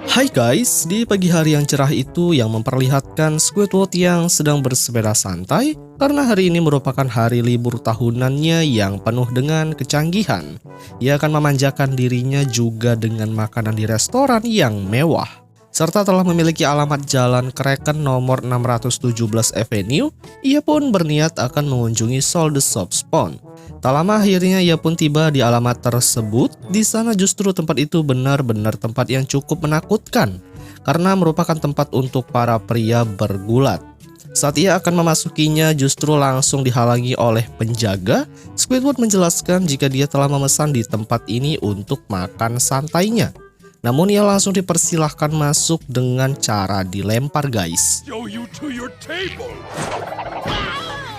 Hai guys, di pagi hari yang cerah itu yang memperlihatkan Squidward yang sedang bersepeda santai karena hari ini merupakan hari libur tahunannya yang penuh dengan kecanggihan. Ia akan memanjakan dirinya juga dengan makanan di restoran yang mewah. Serta telah memiliki alamat Jalan Kraken nomor 617 Avenue, ia pun berniat akan mengunjungi Sol the Soap Spawn. Tak lama akhirnya ia pun tiba di alamat tersebut. Di sana justru tempat itu benar-benar tempat yang cukup menakutkan karena merupakan tempat untuk para pria bergulat. Saat ia akan memasukinya justru langsung dihalangi oleh penjaga. Squidward menjelaskan jika dia telah memesan di tempat ini untuk makan santainya. Namun ia langsung dipersilahkan masuk dengan cara dilempar guys.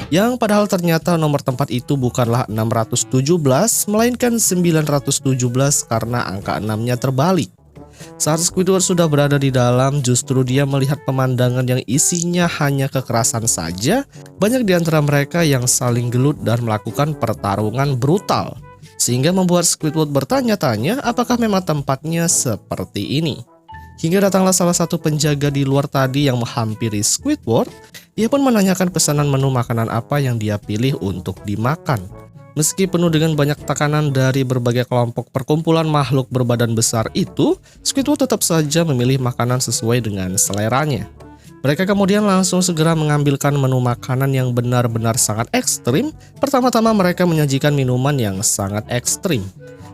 Yang padahal ternyata nomor tempat itu bukanlah 617 melainkan 917 karena angka 6-nya terbalik. Saat Squidward sudah berada di dalam, justru dia melihat pemandangan yang isinya hanya kekerasan saja. Banyak di antara mereka yang saling gelut dan melakukan pertarungan brutal, sehingga membuat Squidward bertanya-tanya apakah memang tempatnya seperti ini. Hingga datanglah salah satu penjaga di luar tadi yang menghampiri Squidward. Ia pun menanyakan pesanan menu makanan apa yang dia pilih untuk dimakan. Meski penuh dengan banyak tekanan dari berbagai kelompok perkumpulan makhluk berbadan besar itu, Squidward tetap saja memilih makanan sesuai dengan seleranya. Mereka kemudian langsung segera mengambilkan menu makanan yang benar-benar sangat ekstrim. Pertama-tama mereka menyajikan minuman yang sangat ekstrim.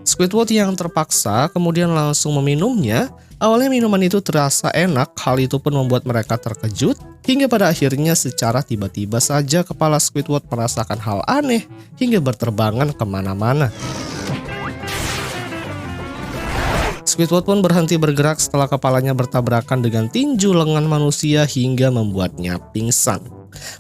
Squidward yang terpaksa kemudian langsung meminumnya. Awalnya minuman itu terasa enak, hal itu pun membuat mereka terkejut. Hingga pada akhirnya secara tiba-tiba saja kepala Squidward merasakan hal aneh hingga berterbangan kemana-mana. Squidward pun berhenti bergerak setelah kepalanya bertabrakan dengan tinju lengan manusia hingga membuatnya pingsan.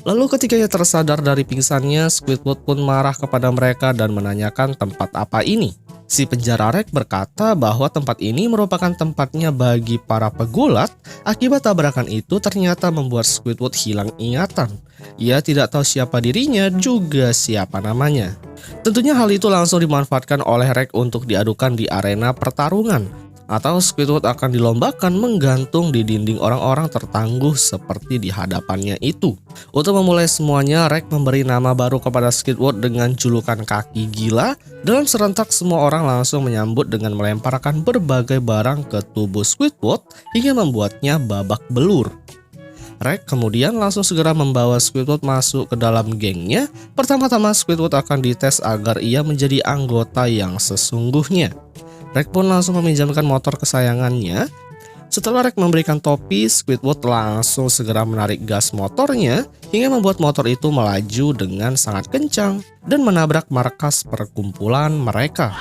Lalu ketika ia tersadar dari pingsannya, Squidward pun marah kepada mereka dan menanyakan tempat apa ini. Si penjara Rex berkata bahwa tempat ini merupakan tempatnya bagi para pegulat. Akibat tabrakan itu ternyata membuat Squidward hilang ingatan. Ia tidak tahu siapa dirinya juga siapa namanya. Tentunya hal itu langsung dimanfaatkan oleh Rex untuk diadukan di arena pertarungan. Atau Squidward akan dilombakan menggantung di dinding orang-orang tertangguh seperti di hadapannya itu. Untuk memulai semuanya, Rex memberi nama baru kepada Squidward dengan julukan kaki gila. Dalam serentak semua orang langsung menyambut dengan melemparkan berbagai barang ke tubuh Squidward hingga membuatnya babak belur. Rex kemudian langsung segera membawa Squidward masuk ke dalam gengnya. Pertama-tama Squidward akan dites agar ia menjadi anggota yang sesungguhnya. Rex pun langsung meminjamkan motor kesayangannya. Setelah Rex memberikan topi, Squidward langsung segera menarik gas motornya hingga membuat motor itu melaju dengan sangat kencang dan menabrak markas perkumpulan mereka.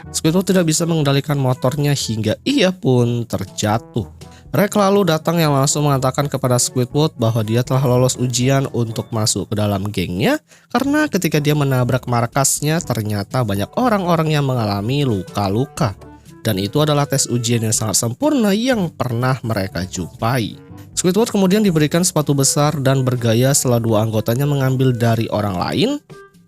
Squidward tidak bisa mengendalikan motornya hingga ia pun terjatuh. Rex lalu datang yang langsung mengatakan kepada Squidward bahwa dia telah lolos ujian untuk masuk ke dalam gengnya karena ketika dia menabrak markasnya ternyata banyak orang-orang yang mengalami luka-luka. Dan itu adalah tes ujian yang sangat sempurna yang pernah mereka jumpai. Squidward kemudian diberikan sepatu besar dan bergaya setelah dua anggotanya mengambil dari orang lain.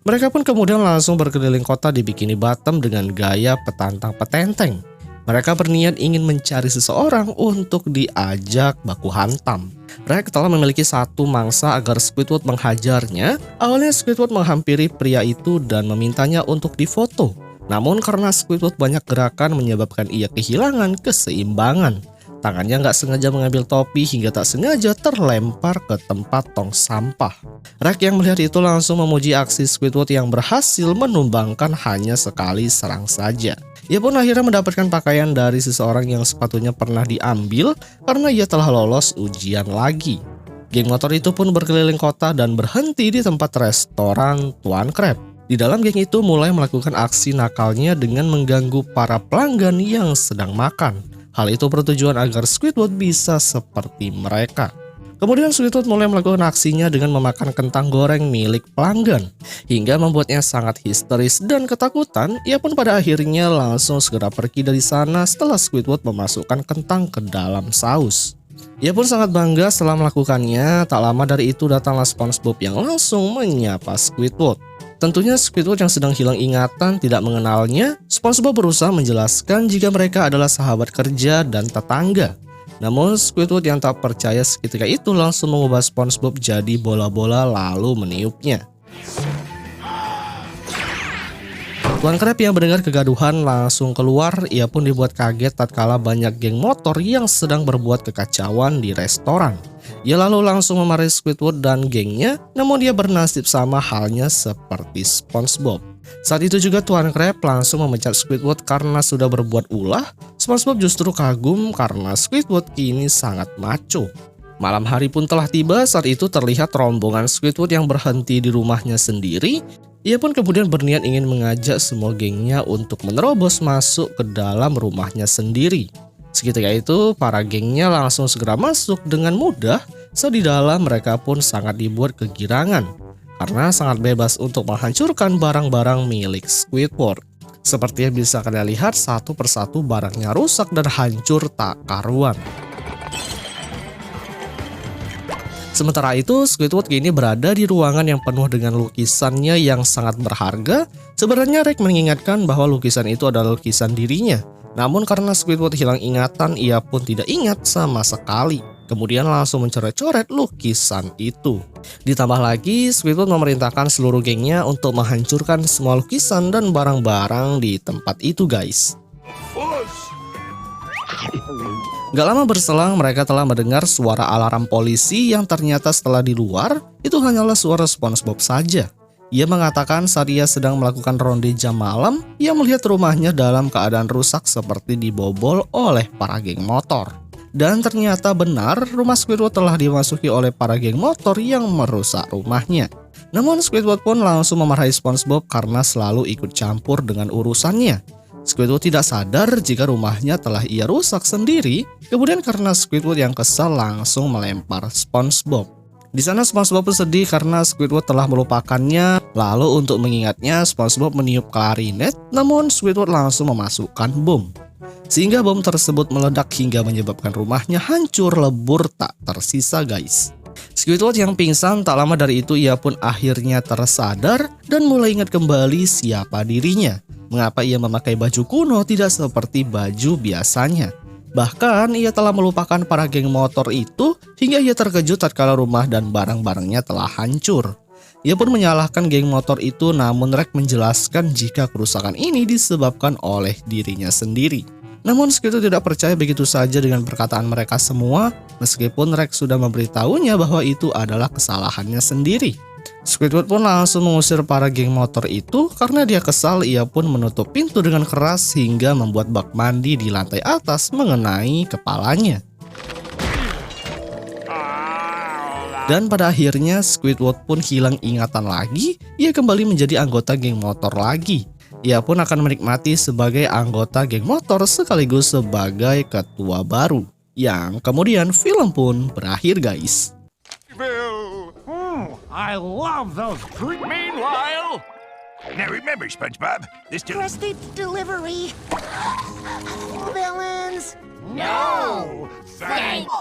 Mereka pun kemudian langsung berkeliling kota di Bikini Bottom dengan gaya petantang petenteng. Mereka berniat ingin mencari seseorang untuk diajak baku hantam. Rex telah memiliki satu mangsa agar Squidward menghajarnya. Awalnya Squidward menghampiri pria itu dan memintanya untuk difoto. Namun karena Squidward banyak gerakan menyebabkan ia kehilangan keseimbangan. Tangannya nggak sengaja mengambil topi hingga tak sengaja terlempar ke tempat tong sampah. Rex yang melihat itu langsung memuji aksi Squidward yang berhasil menumbangkan hanya sekali serang saja. Ia pun akhirnya mendapatkan pakaian dari seseorang yang sepatunya pernah diambil karena ia telah lolos ujian lagi. Geng motor itu pun berkeliling kota dan berhenti di tempat restoran Tuan Crab. Di dalam geng itu mulai melakukan aksi nakalnya dengan mengganggu para pelanggan yang sedang makan. Hal itu bertujuan agar Squidward bisa seperti mereka. Kemudian Squidward mulai melakukan aksinya dengan memakan kentang goreng milik pelanggan. Hingga membuatnya sangat histeris dan ketakutan, ia pun pada akhirnya langsung segera pergi dari sana setelah Squidward memasukkan kentang ke dalam saus. Ia pun sangat bangga setelah melakukannya. Tak lama dari itu datanglah SpongeBob yang langsung menyapa Squidward. Tentunya Squidward yang sedang hilang ingatan tidak mengenalnya. SpongeBob berusaha menjelaskan jika mereka adalah sahabat kerja dan tetangga. Namun Squidward yang tak percaya seketika itu langsung mengubah SpongeBob jadi bola-bola lalu meniupnya. Tuan Crab yang mendengar kegaduhan langsung keluar. Ia pun dibuat kaget tatkala banyak geng motor yang sedang berbuat kekacauan di restoran. Ia lalu langsung memarahi Squidward dan gengnya, namun dia bernasib sama halnya seperti SpongeBob. Saat itu juga Tuan Crab langsung memecat Squidward karena sudah berbuat ulah. SpongeBob justru kagum karena Squidward kini sangat maco. Malam hari pun telah tiba. Saat itu terlihat rombongan Squidward yang berhenti di rumahnya sendiri. Ia pun kemudian berniat ingin mengajak semua gengnya untuk menerobos masuk ke dalam rumahnya sendiri. Seketika itu para gengnya langsung segera masuk dengan mudah. Saat di dalam mereka pun sangat dibuat kegirangan karena sangat bebas untuk menghancurkan barang-barang milik Squidward. Seperti yang bisa kalian lihat, satu persatu barangnya rusak dan hancur tak karuan. Sementara itu, Squidward kini berada di ruangan yang penuh dengan lukisannya yang sangat berharga. Sebenarnya Rex mengingatkan bahwa lukisan itu adalah lukisan dirinya. Namun karena Squidward hilang ingatan, ia pun tidak ingat sama sekali. Kemudian langsung mencoret-coret lukisan itu. Ditambah lagi, Squidward memerintahkan seluruh gengnya untuk menghancurkan semua lukisan dan barang-barang di tempat itu, guys. Gak lama berselang mereka telah mendengar suara alarm polisi yang ternyata setelah di luar itu hanyalah suara SpongeBob saja. Ia mengatakan saat ia sedang melakukan ronde jam malam, ia melihat rumahnya dalam keadaan rusak seperti dibobol oleh para geng motor. Dan ternyata benar, rumah Squidward telah dimasuki oleh para geng motor yang merusak rumahnya. Namun Squidward pun langsung memarahi SpongeBob karena selalu ikut campur dengan urusannya. Squidward tidak sadar jika rumahnya telah ia rusak sendiri. Kemudian karena Squidward yang kesal langsung melempar SpongeBob. Di sana SpongeBob pun sedih karena Squidward telah melupakannya. Lalu untuk mengingatnya, SpongeBob meniup klarinet, namun Squidward langsung memasukkan bom. Sehingga bom tersebut meledak hingga menyebabkan rumahnya hancur lebur tak tersisa, guys. Squidward yang pingsan, tak lama dari itu ia pun akhirnya tersadar dan mulai ingat kembali siapa dirinya. Mengapa ia memakai baju kuno tidak seperti baju biasanya. Bahkan ia telah melupakan para geng motor itu hingga ia terkejut tatkala rumah dan barang-barangnya telah hancur. Ia pun menyalahkan geng motor itu, namun Rex menjelaskan jika kerusakan ini disebabkan oleh dirinya sendiri. Namun Squidward tidak percaya begitu saja dengan perkataan mereka semua, meskipun Rex sudah memberitahunya bahwa itu adalah kesalahannya sendiri. Squidward pun langsung mengusir para geng motor itu. Karena dia kesal, ia pun menutup pintu dengan keras hingga membuat bak mandi di lantai atas mengenai kepalanya. Dan pada akhirnya Squidward pun hilang ingatan lagi. Ia kembali menjadi anggota geng motor lagi. Ia pun akan menikmati sebagai anggota geng motor sekaligus sebagai ketua baru. Yang kemudian film pun berakhir, guys. I love those treats. Meanwhile, now remember, SpongeBob, this Krusty delivery. Villains. No, thanks.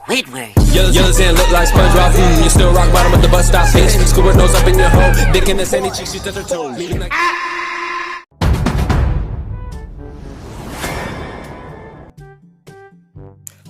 Squidward. Yellows and look like SpongeBob. You still rock bottom of the bus stop, bitch. Squidward nose up in your hole. Dick in the sandy cheeks, she touch her toe. Leaving like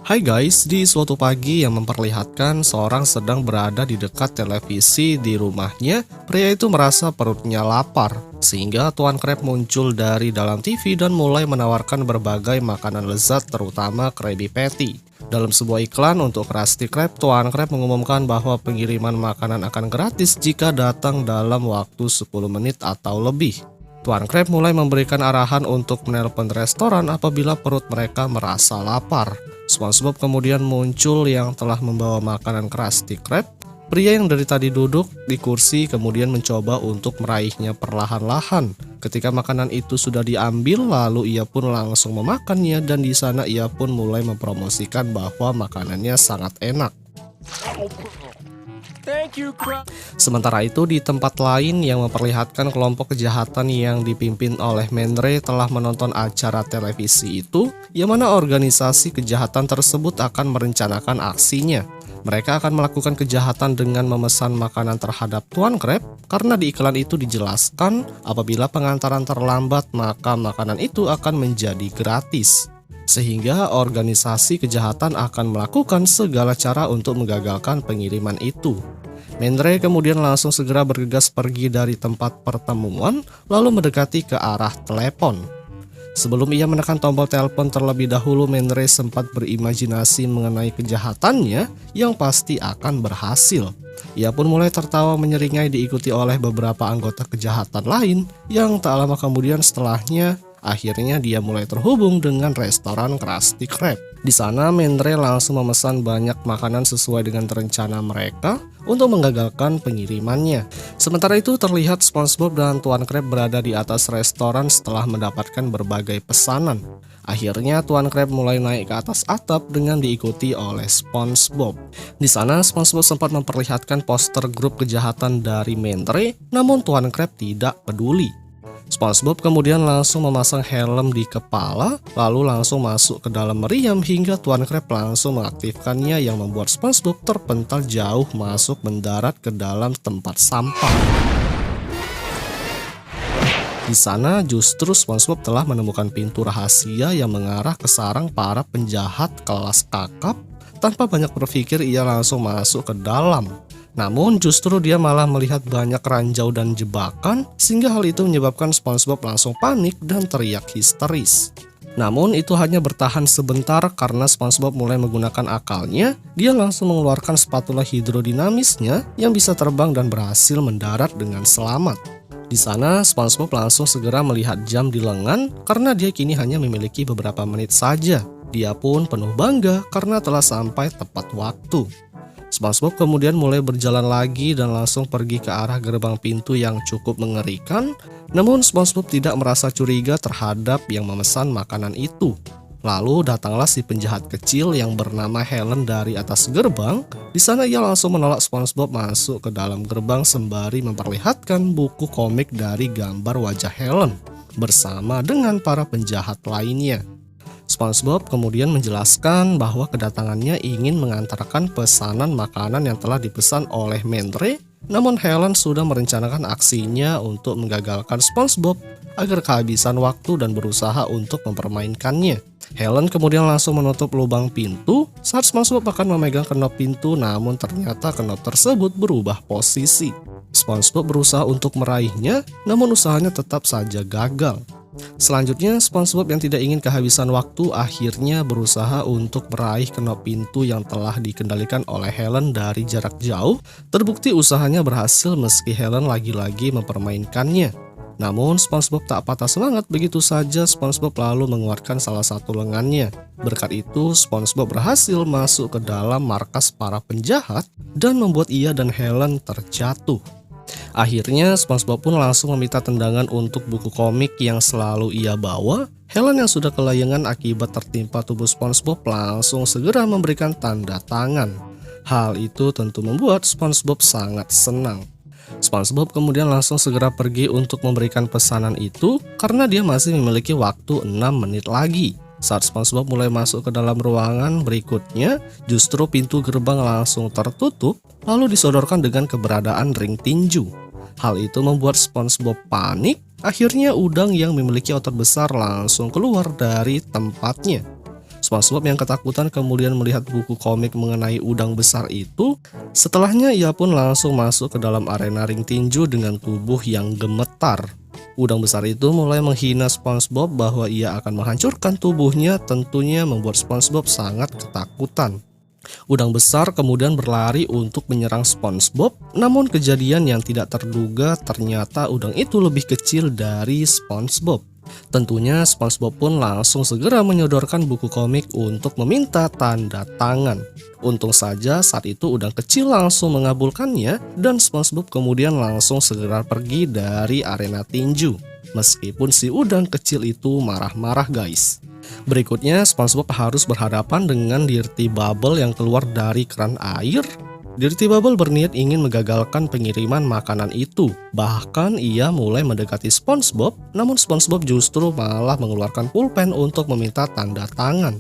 Hai guys, di suatu pagi yang memperlihatkan seorang sedang berada di dekat televisi di rumahnya, pria itu merasa perutnya lapar. Sehingga Tuan Crab muncul dari dalam TV dan mulai menawarkan berbagai makanan lezat terutama Krabby Patty. Dalam sebuah iklan untuk Krusty Krab, Tuan Crab mengumumkan bahwa pengiriman makanan akan gratis jika datang dalam waktu 10 menit atau lebih. Tuan Crab mulai memberikan arahan untuk menelpon restoran apabila perut mereka merasa lapar. SpongeBob kemudian muncul yang telah membawa makanan Krusty Krab. Pria yang dari tadi duduk di kursi kemudian mencoba untuk meraihnya perlahan-lahan. Ketika makanan itu sudah diambil, lalu ia pun langsung memakannya dan di sana ia pun mulai mempromosikan bahwa makanannya sangat enak. thank you, Krab. Sementara itu di tempat lain yang memperlihatkan kelompok kejahatan yang dipimpin oleh Man Ray telah menonton acara televisi itu, yang mana organisasi kejahatan tersebut akan merencanakan aksinya. Mereka akan melakukan kejahatan dengan memesan makanan terhadap Tuan Crab karena di iklan itu dijelaskan apabila pengantaran terlambat maka makanan itu akan menjadi gratis. Sehingga organisasi kejahatan akan melakukan segala cara untuk menggagalkan pengiriman itu. Mendre kemudian langsung segera bergegas pergi dari tempat pertemuan lalu mendekati ke arah telepon. Sebelum ia menekan tombol telepon terlebih dahulu, Mendre sempat berimajinasi mengenai kejahatannya yang pasti akan berhasil. Ia pun mulai tertawa menyeringai diikuti oleh beberapa anggota kejahatan lain yang tak lama kemudian setelahnya akhirnya dia mulai terhubung dengan restoran Krusty Krab. Di sana Mendre langsung memesan banyak makanan sesuai dengan rencana mereka untuk menggagalkan pengirimannya. Sementara itu terlihat SpongeBob dan Tuan Crab berada di atas restoran setelah mendapatkan berbagai pesanan. Akhirnya Tuan Crab mulai naik ke atas atap dengan diikuti oleh SpongeBob. Di sana SpongeBob sempat memperlihatkan poster grup kejahatan dari Mendre, namun Tuan Crab tidak peduli. SpongeBob kemudian langsung memasang helm di kepala, lalu langsung masuk ke dalam meriam hingga Tuan Crab langsung mengaktifkannya yang membuat SpongeBob terpental jauh masuk mendarat ke dalam tempat sampah. Di sana justru SpongeBob telah menemukan pintu rahasia yang mengarah ke sarang para penjahat kelas kakap. Tanpa banyak berpikir ia langsung masuk ke dalam. Namun justru dia malah melihat banyak ranjau dan jebakan sehingga hal itu menyebabkan SpongeBob langsung panik dan teriak histeris. Namun itu hanya bertahan sebentar karena SpongeBob mulai menggunakan akalnya. Dia langsung mengeluarkan spatula hidrodinamisnya yang bisa terbang dan berhasil mendarat dengan selamat. Di sana SpongeBob langsung segera melihat jam di lengan karena dia kini hanya memiliki beberapa menit saja. Dia pun penuh bangga karena telah sampai tepat waktu. SpongeBob kemudian mulai berjalan lagi dan langsung pergi ke arah gerbang pintu yang cukup mengerikan. Namun SpongeBob tidak merasa curiga terhadap yang memesan makanan itu. Lalu datanglah si penjahat kecil yang bernama Helen dari atas gerbang. Di sana ia langsung menolak SpongeBob masuk ke dalam gerbang sembari memperlihatkan buku komik dari gambar wajah Helen bersama dengan para penjahat lainnya. SpongeBob kemudian menjelaskan bahwa kedatangannya ingin mengantarkan pesanan makanan yang telah dipesan oleh Mendre, namun Helen sudah merencanakan aksinya untuk menggagalkan SpongeBob agar kehabisan waktu dan berusaha untuk mempermainkannya. Helen kemudian langsung menutup lubang pintu saat SpongeBob akan memegang kenop pintu, namun ternyata kenop tersebut berubah posisi. SpongeBob berusaha untuk meraihnya, namun usahanya tetap saja gagal. Selanjutnya SpongeBob yang tidak ingin kehabisan waktu akhirnya berusaha untuk meraih kenop pintu yang telah dikendalikan oleh Helen dari jarak jauh. Terbukti usahanya berhasil meski Helen lagi-lagi mempermainkannya. Namun SpongeBob tak patah semangat, begitu saja SpongeBob lalu mengeluarkan salah satu lengannya. Berkat itu SpongeBob berhasil masuk ke dalam markas para penjahat dan membuat ia dan Helen terjatuh. Akhirnya SpongeBob pun langsung meminta tendangan untuk buku komik yang selalu ia bawa. Helen yang sudah kelayangan akibat tertimpa tubuh SpongeBob langsung segera memberikan tanda tangan. Hal itu tentu membuat SpongeBob sangat senang. SpongeBob kemudian langsung segera pergi untuk memberikan pesanan itu karena dia masih memiliki waktu 6 menit lagi. Saat SpongeBob mulai masuk ke dalam ruangan berikutnya, justru pintu gerbang langsung tertutup lalu disodorkan dengan keberadaan ring tinju. Hal itu membuat SpongeBob panik. Akhirnya udang yang memiliki otot besar langsung keluar dari tempatnya. SpongeBob yang ketakutan kemudian melihat buku komik mengenai udang besar itu. Setelahnya ia pun langsung masuk ke dalam arena ring tinju dengan tubuh yang gemetar. Udang besar itu mulai menghina SpongeBob bahwa ia akan menghancurkan tubuhnya, tentunya membuat SpongeBob sangat ketakutan. Udang besar kemudian berlari untuk menyerang SpongeBob, namun kejadian yang tidak terduga ternyata udang itu lebih kecil dari SpongeBob. Tentunya SpongeBob pun langsung segera menyodorkan buku komik untuk meminta tanda tangan. Untung saja saat itu udang kecil langsung mengabulkannya dan SpongeBob kemudian langsung segera pergi dari arena tinju. Meskipun si udang kecil itu marah-marah guys. Berikutnya SpongeBob harus berhadapan dengan Dirty Bubble yang keluar dari keran air. Dirty Bubble berniat ingin menggagalkan pengiriman makanan itu. Bahkan ia mulai mendekati SpongeBob, namun SpongeBob justru malah mengeluarkan pulpen untuk meminta tanda tangan.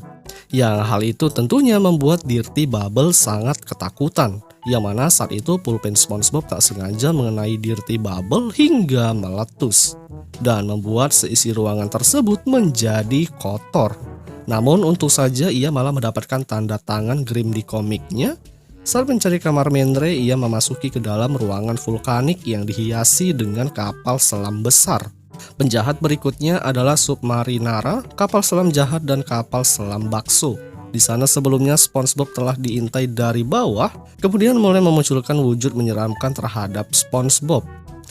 Yang hal itu tentunya membuat Dirty Bubble sangat ketakutan, yang mana saat itu pulpen SpongeBob tak sengaja mengenai Dirty Bubble hingga meletus, dan membuat seisi ruangan tersebut menjadi kotor. Namun untung saja ia malah mendapatkan tanda tangan Grim di komiknya. Saat mencari kamar Mendre, ia memasuki ke dalam ruangan vulkanik yang dihiasi dengan kapal selam besar. Penjahat berikutnya adalah Submarinara, kapal selam jahat dan kapal selam bakso. Di sana sebelumnya SpongeBob telah diintai dari bawah, kemudian mulai memunculkan wujud menyeramkan terhadap SpongeBob.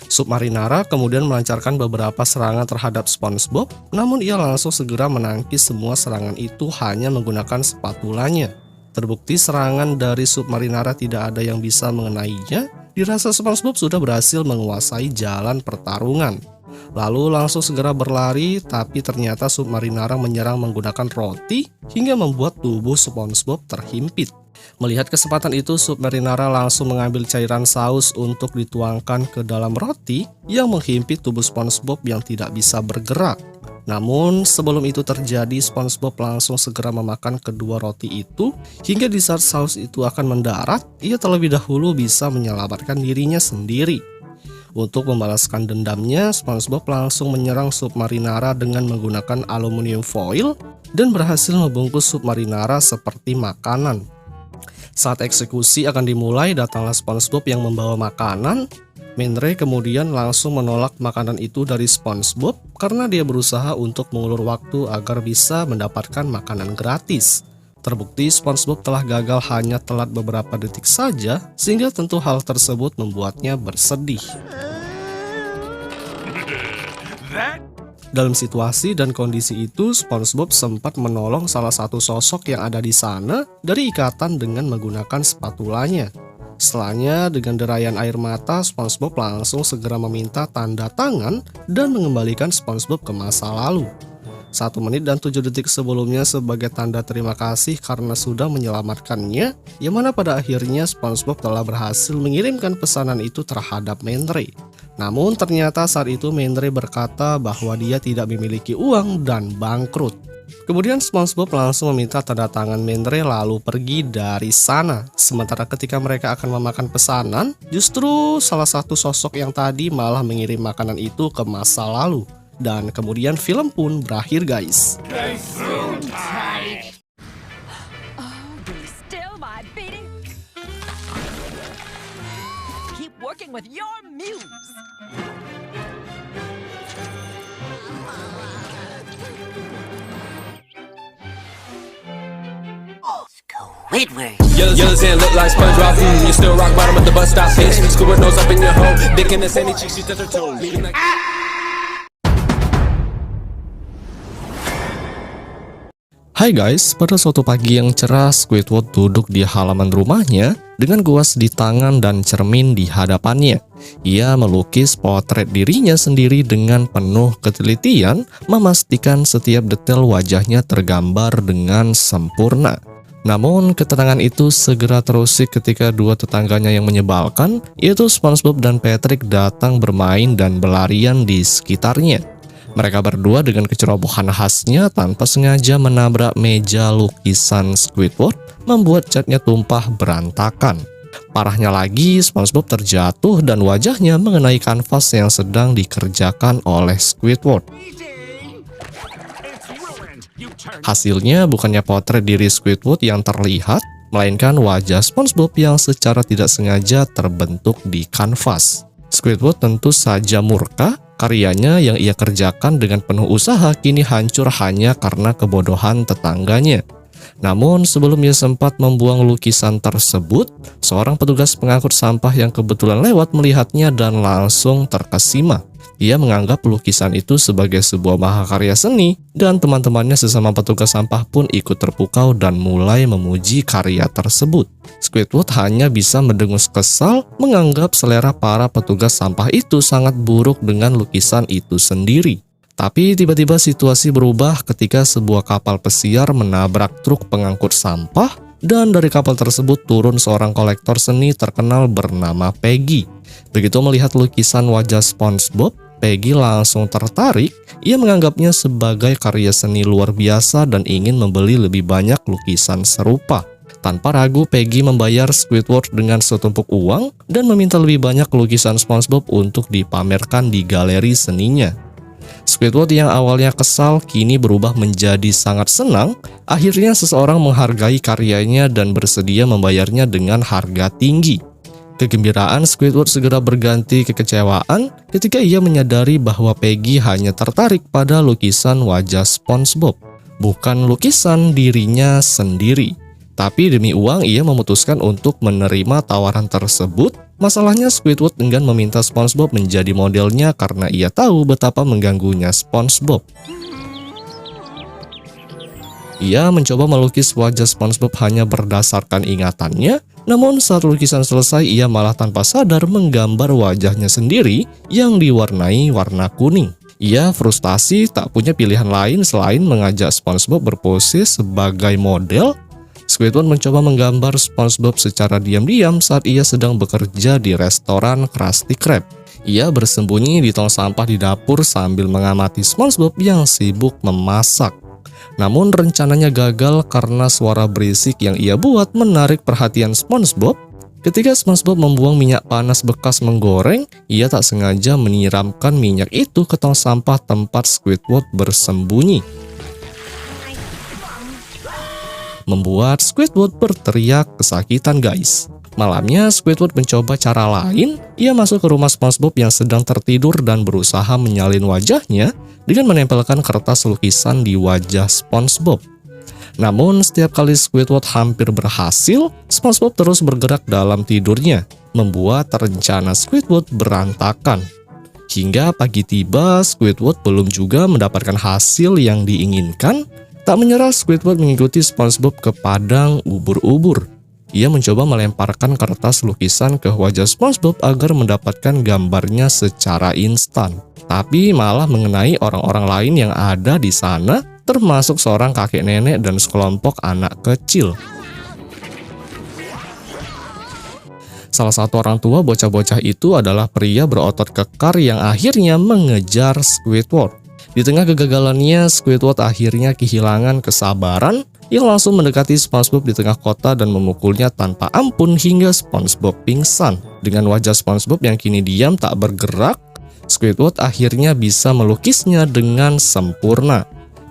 Submarinara kemudian melancarkan beberapa serangan terhadap SpongeBob, namun ia langsung segera menangkis semua serangan itu hanya menggunakan spatulanya. Terbukti serangan dari Submarinara tidak ada yang bisa mengenainya, dirasa SpongeBob sudah berhasil menguasai jalan pertarungan. Lalu langsung segera berlari, tapi ternyata Submarinara menyerang menggunakan roti hingga membuat tubuh SpongeBob terhimpit. Melihat kesempatan itu, Submarinara langsung mengambil cairan saus untuk dituangkan ke dalam roti yang menghimpit tubuh SpongeBob yang tidak bisa bergerak. Namun sebelum itu terjadi, SpongeBob langsung segera memakan kedua roti itu, hingga di saat saus itu akan mendarat, ia terlebih dahulu bisa menyelamatkan dirinya sendiri. Untuk membalaskan dendamnya, SpongeBob langsung menyerang Submarinara dengan menggunakan aluminium foil dan berhasil membungkus Submarinara seperti makanan. Saat eksekusi akan dimulai, datanglah SpongeBob yang membawa makanan. Mendre kemudian langsung menolak makanan itu dari SpongeBob karena dia berusaha untuk mengulur waktu agar bisa mendapatkan makanan gratis. Terbukti SpongeBob telah gagal hanya telat beberapa detik saja, sehingga tentu hal tersebut membuatnya bersedih. Dalam situasi dan kondisi itu, SpongeBob sempat menolong salah satu sosok yang ada di sana dari ikatan dengan menggunakan spatulanya. Setelahnya, dengan derayan air mata, SpongeBob langsung segera meminta tanda tangan dan mengembalikan SpongeBob ke masa lalu. 1 menit dan 7 detik sebelumnya sebagai tanda terima kasih karena sudah menyelamatkannya, yang mana pada akhirnya SpongeBob telah berhasil mengirimkan pesanan itu terhadap Mendre. Namun ternyata saat itu Mendre berkata bahwa dia tidak memiliki uang dan bangkrut. Kemudian SpongeBob langsung meminta tanda tangan Mendre lalu pergi dari sana. Sementara ketika mereka akan memakan pesanan, justru salah satu sosok yang tadi malah mengirim makanan itu ke masa lalu. Dan kemudian film pun berakhir, guys. Keep working with your muse. Squidward. Yellow and look like SpongeBob. You still rock bottom of the bus stop, bitch. Squidward nose up in your hole. Dick in the sandy cheeks, she touch her toes. Hai guys, pada suatu pagi yang cerah, Squidward duduk di halaman rumahnya dengan kuas di tangan dan cermin di hadapannya. Ia melukis potret dirinya sendiri dengan penuh ketelitian, memastikan setiap detail wajahnya tergambar dengan sempurna. Namun ketenangan itu segera terusik ketika dua tetangganya yang menyebalkan, yaitu SpongeBob dan Patrick, datang bermain dan berlarian di sekitarnya. Mereka berdua dengan kecerobohan khasnya tanpa sengaja menabrak meja lukisan Squidward, membuat catnya tumpah berantakan. Parahnya lagi, SpongeBob terjatuh dan wajahnya mengenai kanvas yang sedang dikerjakan oleh Squidward. Hasilnya bukannya potret diri Squidward yang terlihat, melainkan wajah SpongeBob yang secara tidak sengaja terbentuk di kanvas. Squidward tentu saja murka. Karyanya yang ia kerjakan dengan penuh usaha kini hancur hanya karena kebodohan tetangganya. Namun sebelum ia sempat membuang lukisan tersebut, seorang petugas pengangkut sampah yang kebetulan lewat melihatnya dan langsung terkesima. Ia menganggap lukisan itu sebagai sebuah mahakarya seni, dan teman-temannya sesama petugas sampah pun ikut terpukau dan mulai memuji karya tersebut. Squidward hanya bisa mendengus kesal, menganggap selera para petugas sampah itu sangat buruk dengan lukisan itu sendiri. Tapi tiba-tiba situasi berubah ketika sebuah kapal pesiar menabrak truk pengangkut sampah, dan dari kapal tersebut turun seorang kolektor seni terkenal bernama Peggy. Begitu melihat lukisan wajah SpongeBob, Peggy langsung tertarik. Ia menganggapnya sebagai karya seni luar biasa dan ingin membeli lebih banyak lukisan serupa. Tanpa ragu, Peggy membayar Squidward dengan setumpuk uang dan meminta lebih banyak lukisan SpongeBob untuk dipamerkan di galeri seninya. Squidward yang awalnya kesal kini berubah menjadi sangat senang. Akhirnya seseorang menghargai karyanya dan bersedia membayarnya dengan harga tinggi. Kegembiraan Squidward segera berganti kekecewaan ketika ia menyadari bahwa Peggy hanya tertarik pada lukisan wajah SpongeBob, bukan lukisan dirinya sendiri. Tapi demi uang ia memutuskan untuk menerima tawaran tersebut. Masalahnya Squidward enggan meminta SpongeBob menjadi modelnya karena ia tahu betapa mengganggunya SpongeBob. Ia mencoba melukis wajah SpongeBob hanya berdasarkan ingatannya. Namun saat lukisan selesai, ia malah tanpa sadar menggambar wajahnya sendiri yang diwarnai warna kuning. Ia frustasi tak punya pilihan lain selain mengajak SpongeBob berpose sebagai model. Squidward mencoba menggambar SpongeBob secara diam-diam saat ia sedang bekerja di restoran Krusty Krab. Ia bersembunyi di tong sampah di dapur sambil mengamati SpongeBob yang sibuk memasak. Namun rencananya gagal karena suara berisik yang ia buat menarik perhatian SpongeBob. Ketika SpongeBob membuang minyak panas bekas menggoreng, ia tak sengaja menyiramkan minyak itu ke tong sampah tempat Squidward bersembunyi, membuat Squidward berteriak kesakitan guys. Malamnya Squidward mencoba cara lain. Ia masuk ke rumah SpongeBob yang sedang tertidur dan berusaha menyalin wajahnya dengan menempelkan kertas lukisan di wajah SpongeBob. Namun setiap kali Squidward hampir berhasil, SpongeBob terus bergerak dalam tidurnya, membuat rencana Squidward berantakan. Hingga pagi tiba, Squidward belum juga mendapatkan hasil yang diinginkan. Tak menyerah, Squidward mengikuti SpongeBob ke padang ubur-ubur. Ia mencoba melemparkan kertas lukisan ke wajah SpongeBob agar mendapatkan gambarnya secara instan. Tapi malah mengenai orang-orang lain yang ada di sana, termasuk seorang kakek nenek dan sekelompok anak kecil. Salah satu orang tua bocah-bocah itu adalah pria berotot kekar yang akhirnya mengejar Squidward. Di tengah kegagalannya, Squidward akhirnya kehilangan kesabaran. Ia langsung mendekati SpongeBob di tengah kota dan memukulnya tanpa ampun hingga SpongeBob pingsan. Dengan wajah SpongeBob yang kini diam tak bergerak, Squidward akhirnya bisa melukisnya dengan sempurna.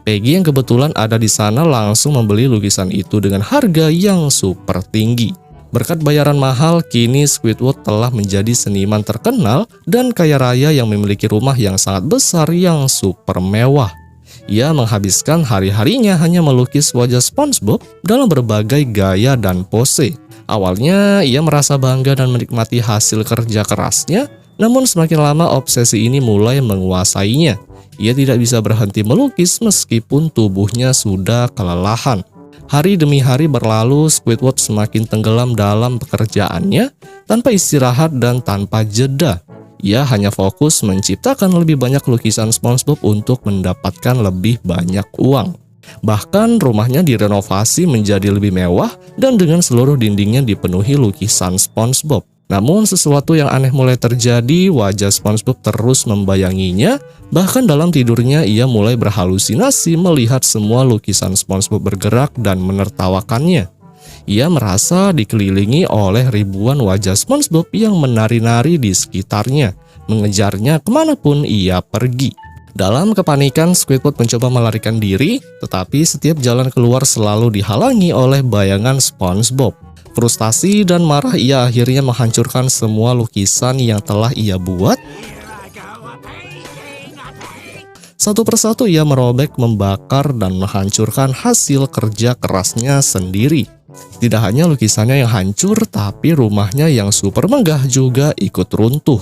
Peggy yang kebetulan ada di sana langsung membeli lukisan itu dengan harga yang super tinggi. Berkat bayaran mahal, kini Squidward telah menjadi seniman terkenal dan kaya raya yang memiliki rumah yang sangat besar yang super mewah. Ia menghabiskan hari-harinya hanya melukis wajah SpongeBob dalam berbagai gaya dan pose. Awalnya ia merasa bangga dan menikmati hasil kerja kerasnya, namun semakin lama obsesi ini mulai menguasainya. Ia tidak bisa berhenti melukis meskipun tubuhnya sudah kelelahan. Hari demi hari berlalu, Squidward semakin tenggelam dalam pekerjaannya, tanpa istirahat dan tanpa jeda. Ia hanya fokus menciptakan lebih banyak lukisan SpongeBob untuk mendapatkan lebih banyak uang. Bahkan rumahnya direnovasi menjadi lebih mewah dan dengan seluruh dindingnya dipenuhi lukisan SpongeBob. Namun sesuatu yang aneh mulai terjadi, wajah SpongeBob terus membayanginya. Bahkan dalam tidurnya ia mulai berhalusinasi melihat semua lukisan SpongeBob bergerak dan menertawakannya. Ia merasa dikelilingi oleh ribuan wajah SpongeBob yang menari-nari di sekitarnya, mengejarnya kemanapun ia pergi. Dalam kepanikan, Squidward mencoba melarikan diri, tetapi setiap jalan keluar selalu dihalangi oleh bayangan SpongeBob. Frustasi dan marah, ia akhirnya menghancurkan semua lukisan yang telah ia buat. Satu persatu ia merobek, membakar, dan menghancurkan hasil kerja kerasnya sendiri. Tidak hanya lukisannya yang hancur, tapi rumahnya yang super megah juga ikut runtuh.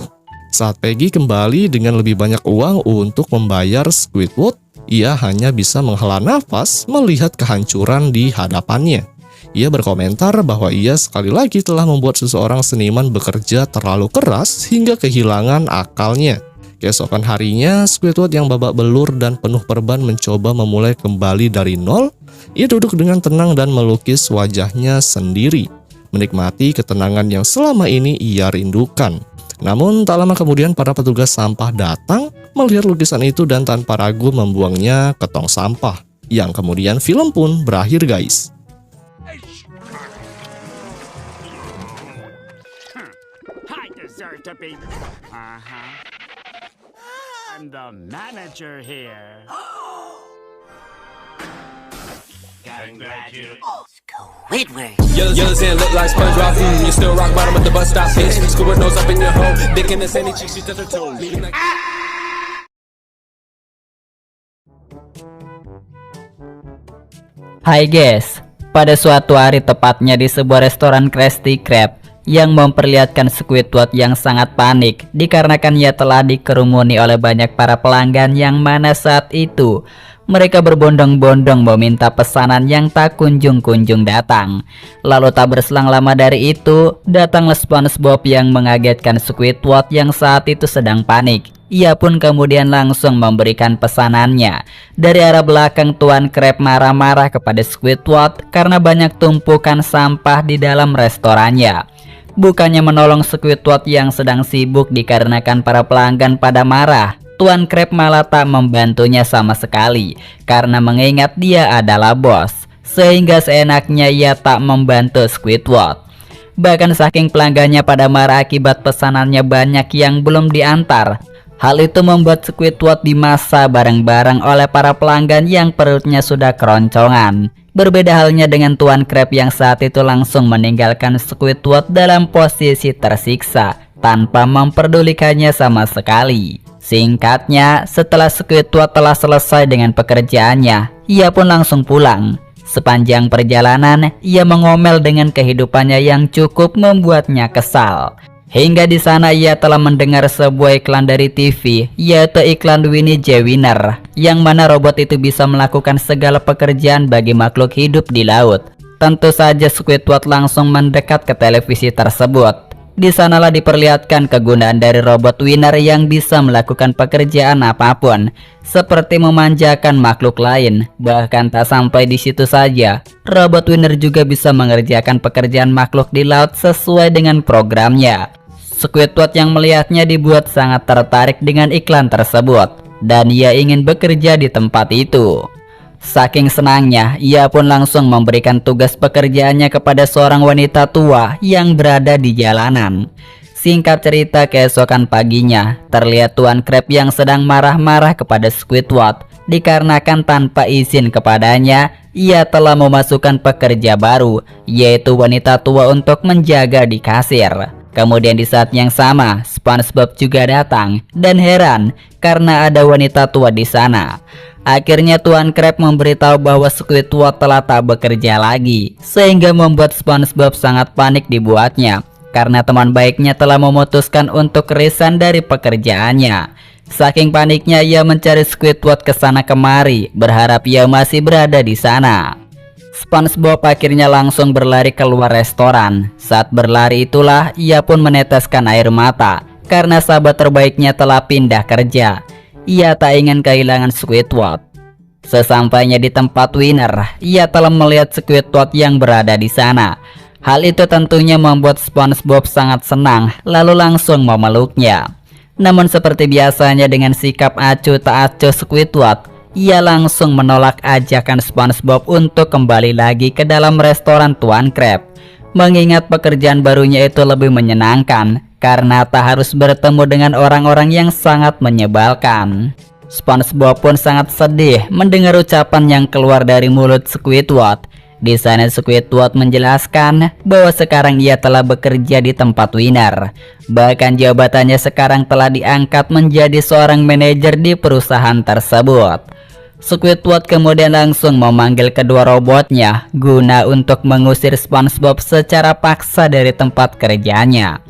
Saat Peggy kembali dengan lebih banyak uang untuk membayar Squidward, ia hanya bisa menghela nafas melihat kehancuran di hadapannya. Ia berkomentar bahwa ia sekali lagi telah membuat seseorang seniman bekerja terlalu keras hingga kehilangan akalnya. Keesokan harinya, Squidward yang babak belur dan penuh perban mencoba memulai kembali dari nol. Ia duduk dengan tenang dan melukis wajahnya sendiri, menikmati ketenangan yang selama ini ia rindukan. Namun tak lama kemudian para petugas sampah datang, melihat lukisan itu dan tanpa ragu membuangnya ke tong sampah. Yang kemudian film pun berakhir guys. I deserve to be. I'm the manager here. Squidward. Yellow sand look like SpongeBob. You still rock bottom at the bus stop, bitch. Squidward nose up in your hole. Dick in the sandy cheeks, she touch her toes. Hai guys, pada suatu hari tepatnya di sebuah restoran Krusty Krab yang memperlihatkan Squidward yang sangat panik dikarenakan ia telah dikerumuni oleh banyak para pelanggan yang mana saat itu mereka berbondong-bondong meminta pesanan yang tak kunjung-kunjung datang. Lalu tak berselang lama dari itu, datanglah SpongeBob yang mengagetkan Squidward yang saat itu sedang panik. Ia pun kemudian langsung memberikan pesanannya. Dari arah belakang Tuan Krab marah-marah kepada Squidward karena banyak tumpukan sampah di dalam restorannya. Bukannya menolong Squidward yang sedang sibuk dikarenakan para pelanggan pada marah, Tuan Krab malah tak membantunya sama sekali karena mengingat dia adalah bos, sehingga seenaknya ia tak membantu Squidward. Bahkan saking pelanggannya pada marah akibat pesanannya banyak yang belum diantar, hal itu membuat Squidward dimasak bareng-bareng oleh para pelanggan yang perutnya sudah keroncongan. Berbeda halnya dengan Tuan Krab yang saat itu langsung meninggalkan Squidward dalam posisi tersiksa tanpa memperdulikannya sama sekali. Singkatnya, setelah Squidward telah selesai dengan pekerjaannya, ia pun langsung pulang. Sepanjang perjalanan, ia mengomel dengan kehidupannya yang cukup membuatnya kesal. Hingga di sana ia telah mendengar sebuah iklan dari TV, yaitu iklan Winnie J. Winner, yang mana robot itu bisa melakukan segala pekerjaan bagi makhluk hidup di laut. Tentu saja Squidward langsung mendekat ke televisi tersebut. Di sanalah diperlihatkan kegunaan dari robot Winner yang bisa melakukan pekerjaan apapun, seperti memanjakan makhluk lain. Bahkan tak sampai di situ saja, robot Winner juga bisa mengerjakan pekerjaan makhluk di laut sesuai dengan programnya. Squidward yang melihatnya dibuat sangat tertarik dengan iklan tersebut, dan ia ingin bekerja di tempat itu. Saking senangnya, ia pun langsung memberikan tugas pekerjaannya kepada seorang wanita tua yang berada di jalanan. Singkat cerita, keesokan paginya, terlihat Tuan Krab yang sedang marah-marah kepada Squidward dikarenakan tanpa izin kepadanya, ia telah memasukkan pekerja baru, yaitu wanita tua untuk menjaga di kasir. Kemudian di saat yang sama, SpongeBob juga datang dan heran karena ada wanita tua di sana. Akhirnya Tuan Krab memberitahu bahwa Squidward telah tak bekerja lagi, sehingga membuat SpongeBob sangat panik dibuatnya karena teman baiknya telah memutuskan untuk resign dari pekerjaannya. Saking paniknya ia mencari Squidward ke sana kemari, berharap ia masih berada di sana. SpongeBob akhirnya langsung berlari keluar restoran. Saat berlari itulah ia pun meneteskan air mata karena sahabat terbaiknya telah pindah kerja. Ia tak ingin kehilangan Squidward. Sesampainya di tempat Winner, ia telah melihat Squidward yang berada di sana. Hal itu tentunya membuat SpongeBob sangat senang, lalu langsung memeluknya. Namun seperti biasanya dengan sikap acuh tak acuh Squidward, ia langsung menolak ajakan SpongeBob untuk kembali lagi ke dalam restoran Tuan Krab. Mengingat pekerjaan barunya itu lebih menyenangkan karena tak harus bertemu dengan orang-orang yang sangat menyebalkan. SpongeBob pun sangat sedih mendengar ucapan yang keluar dari mulut Squidward. Di sana Squidward menjelaskan bahwa sekarang ia telah bekerja di tempat Winner. Bahkan jabatannya sekarang telah diangkat menjadi seorang manajer di perusahaan tersebut. Squidward kemudian langsung memanggil kedua robotnya guna untuk mengusir SpongeBob secara paksa dari tempat kerjanya.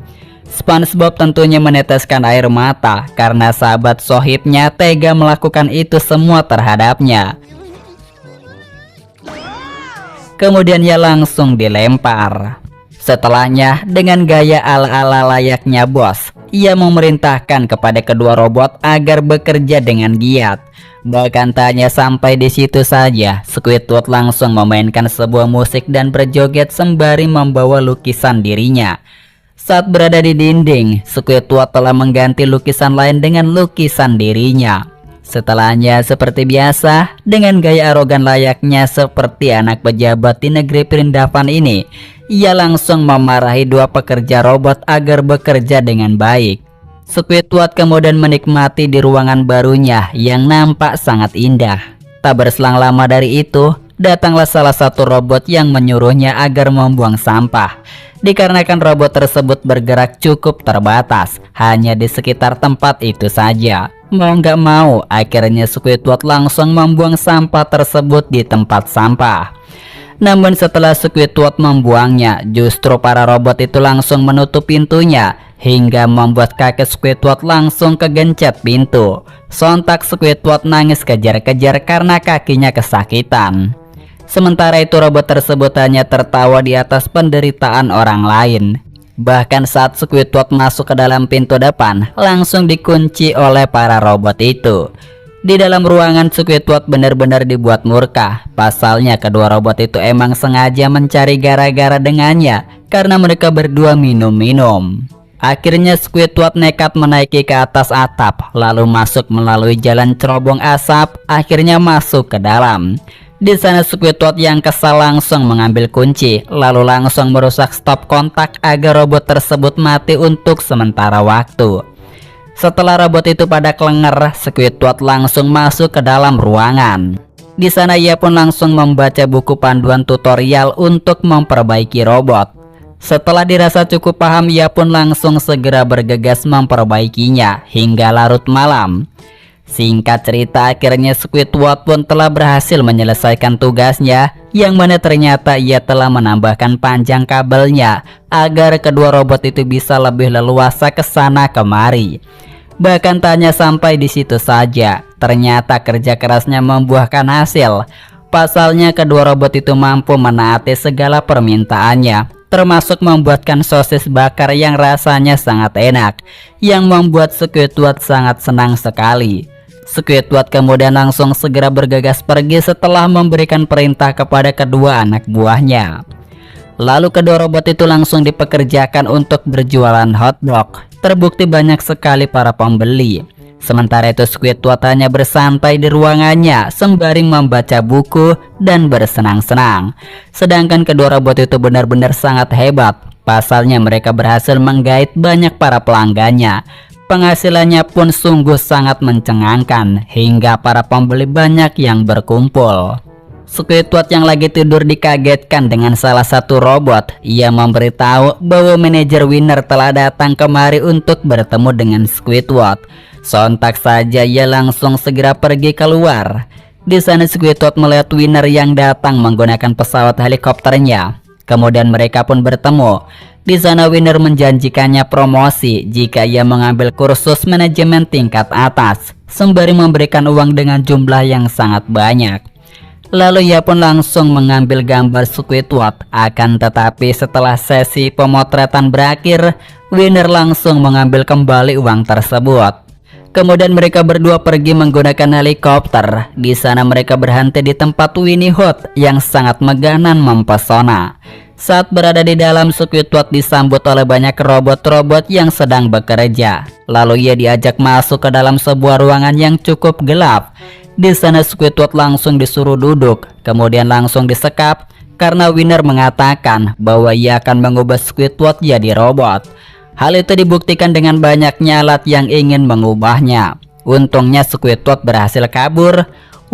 SpongeBob tentunya meneteskan air mata karena sahabat sohibnya tega melakukan itu semua terhadapnya. Kemudian ia langsung dilempar. Setelahnya, dengan gaya ala-ala layaknya bos, ia memerintahkan kepada kedua robot agar bekerja dengan giat. Bahkan tak hanya sampai di situ saja, Squidward langsung memainkan sebuah musik dan berjoget sembari membawa lukisan dirinya. Saat berada di dinding, Squidward telah mengganti lukisan lain dengan lukisan dirinya. Setelahnya, seperti biasa, dengan gaya arogan layaknya seperti anak pejabat di negeri Perindavan ini, ia langsung memarahi dua pekerja robot agar bekerja dengan baik. Squidward kemudian menikmati di ruangan barunya yang nampak sangat indah. Tak berselang lama dari itu, datanglah salah satu robot yang menyuruhnya agar membuang sampah. Dikarenakan robot tersebut bergerak cukup terbatas, hanya di sekitar tempat itu saja. Mau nggak mau, akhirnya Squidward langsung membuang sampah tersebut di tempat sampah. Namun setelah Squidward membuangnya, justru para robot itu langsung menutup pintunya, hingga membuat kaki Squidward langsung kegencet pintu. Sontak Squidward nangis kejar-kejar karena kakinya kesakitan. Sementara itu robot tersebut hanya tertawa di atas penderitaan orang lain. Bahkan saat Squidward masuk ke dalam pintu depan, langsung dikunci oleh para robot itu. Di dalam ruangan, Squidward benar-benar dibuat murka. Pasalnya kedua robot itu emang sengaja mencari gara-gara dengannya karena mereka berdua minum-minum. Akhirnya Squidward nekat menaiki ke atas atap, lalu masuk melalui jalan cerobong asap, akhirnya masuk ke dalam. Di sana Squidward yang kesal langsung mengambil kunci, lalu langsung merusak stop kontak agar robot tersebut mati untuk sementara waktu. Setelah robot itu pada kelenger, Squidward langsung masuk ke dalam ruangan. Di sana ia pun langsung membaca buku panduan tutorial untuk memperbaiki robot. Setelah dirasa cukup paham, ia pun langsung segera bergegas memperbaikinya hingga larut malam. Singkat cerita, akhirnya Squidward pun telah berhasil menyelesaikan tugasnya, yang mana ternyata ia telah menambahkan panjang kabelnya agar kedua robot itu bisa lebih leluasa ke sana kemari. Bahkan tak hanya sampai di situ saja, ternyata kerja kerasnya membuahkan hasil. Pasalnya kedua robot itu mampu menaati segala permintaannya, termasuk membuatkan sosis bakar yang rasanya sangat enak, yang membuat Squidward sangat senang sekali. Squidward kemudian langsung segera bergegas pergi setelah memberikan perintah kepada kedua anak buahnya. Lalu kedua robot itu langsung dipekerjakan untuk berjualan hotdog. Terbukti banyak sekali para pembeli. Sementara itu Squidward hanya bersantai di ruangannya sembari membaca buku dan bersenang-senang. Sedangkan kedua robot itu benar-benar sangat hebat. Pasalnya mereka berhasil menggait banyak para pelanggannya. Penghasilannya pun sungguh sangat mencengangkan, hingga para pembeli banyak yang berkumpul. Squidward yang lagi tidur dikagetkan dengan salah satu robot. Ia memberitahu bahwa manajer Winner telah datang kemari untuk bertemu dengan Squidward. Sontak saja ia langsung segera pergi keluar. Di sana Squidward melihat Winner yang datang menggunakan pesawat helikopternya. Kemudian mereka pun bertemu. Di sana Winner menjanjikannya promosi jika ia mengambil kursus manajemen tingkat atas, sembari memberikan uang dengan jumlah yang sangat banyak. Lalu ia pun langsung mengambil gambar Squidward. Akan tetapi setelah sesi pemotretan berakhir, Winner langsung mengambil kembali uang tersebut. Kemudian mereka berdua pergi menggunakan helikopter. Di sana mereka berhenti di tempat Winnie Hut yang sangat megah dan mempesona. Saat berada di dalam, Squidward disambut oleh banyak robot-robot yang sedang bekerja. Lalu ia diajak masuk ke dalam sebuah ruangan yang cukup gelap. Di sana Squidward langsung disuruh duduk, kemudian langsung disekap karena Winner mengatakan bahwa ia akan mengubah Squidward jadi robot. Hal itu dibuktikan dengan banyaknya alat yang ingin mengubahnya. Untungnya Squidward berhasil kabur.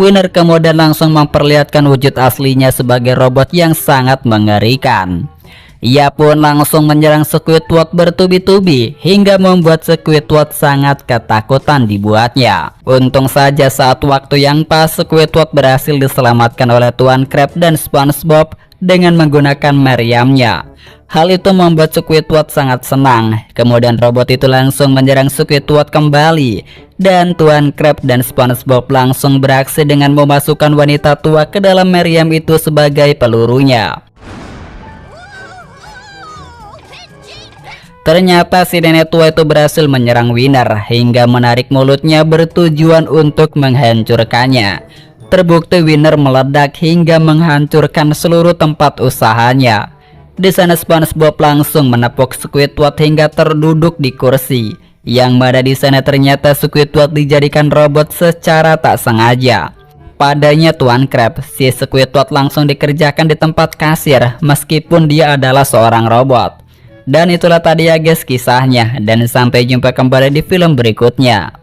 Winner kemudian langsung memperlihatkan wujud aslinya sebagai robot yang sangat mengerikan. Ia pun langsung menyerang Squidward bertubi-tubi hingga membuat Squidward sangat ketakutan dibuatnya. Untung saja saat waktu yang pas Squidward berhasil diselamatkan oleh Tuan Krab dan SpongeBob dengan menggunakan meriamnya. Hal itu membuat Squidward sangat senang. Kemudian robot itu langsung menyerang Squidward kembali, dan Tuan Krab dan SpongeBob langsung beraksi dengan memasukkan wanita tua ke dalam meriam itu sebagai pelurunya. Ternyata si nenek tua itu berhasil menyerang Winner hingga menarik mulutnya bertujuan untuk menghancurkannya. Terbukti Winner meledak hingga menghancurkan seluruh tempat usahanya. Di sana SpongeBob langsung menepuk Squidward hingga terduduk di kursi. Yang mana di sana ternyata Squidward dijadikan robot secara tak sengaja. Padanya Tuan Krab, si Squidward langsung dikerjakan di tempat kasir meskipun dia adalah seorang robot. Dan itulah tadi ya guys kisahnya, dan sampai jumpa kembali di film berikutnya.